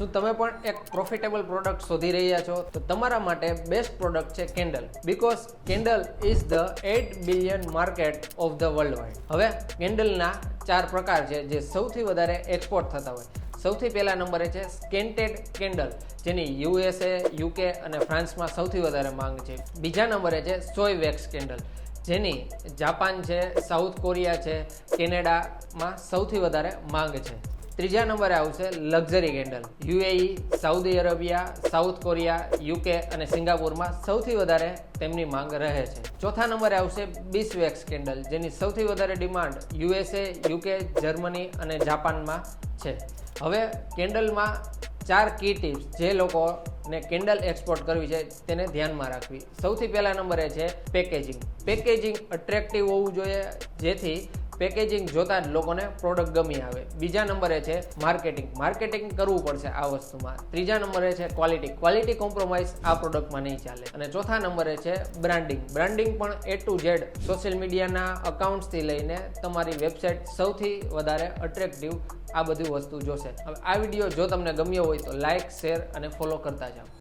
શું તમે પણ એક પ્રોફિટેબલ પ્રોડક્ટ શોધી રહ્યા છો? તો તમારા માટે બેસ્ટ પ્રોડક્ટ છે candle, because candle is the 8 billion market of the world wide. હવે કેન્ડલના 4 પ્રકાર છે જે સૌથી વધારે એક્સપોર્ટ થતા હોય. સૌથી પહેલા નંબરે છે સ્કેન્ટેડ કેન્ડલ, જેની યુએસએ, યુકે અને ફ્રાન્સમાં સૌથી વધારે માંગ છે. બીજા નંબરે છે સોય વેક્સ કેન્ડલ, જેની જાપાન છે, સાઉથ કોરિયા છે, કેનેડામાં સૌથી વધારે માંગ છે. ત્રીજા નંબરે આવશે luxury candle, UAE, Saudi Arabia, south Korea, UK અને સિંગાપુરમાં સૌથી વધારે તેમની માંગ રહે છે. ચોથા નંબરે આવશે બીસ વેક્સ કેન્ડલ, જેની સૌથી વધારે ડિમાન્ડ યુએસએ, યુકે, જર્મની અને જાપાનમાં છે. હવે કેન્ડલમાં 4 કી ટિપ્સ જે લોકોને કેન્ડલ એક્સપોર્ટ કરવી છે તેને ધ્યાનમાં રાખવી. સૌથી પહેલા નંબરે છે પેકેજિંગ. પેકેજિંગ અટ્રેક્ટિવ હોવું જોઈએ, જેથી પેકેજિંગ જોતા જ લોકોને પ્રોડક્ટ ગમી આવે. બીજા નંબરે છે માર્કેટિંગ. માર્કેટિંગ કરવું પડશે આ વસ્તુમાં. ત્રીજા નંબરે છે ક્વોલિટી. ક્વોલિટી કોમ્પ્રોમાઇઝ આ પ્રોડક્ટમાં નહીં ચાલે. અને ચોથા નંબરે છે બ્રાન્ડિંગ. બ્રાન્ડિંગ પણ A to Z સોશિયલ મીડિયાના અકાઉન્ટ્સથી લઈને તમારી વેબસાઇટ સૌથી વધારે અટ્રેક્ટિવ આ બધી વસ્તુ જોશે. હવે આ વિડીયો જો તમને ગમ્યો હોય તો લાઇક, શેર અને ફોલો કરતા જાઓ.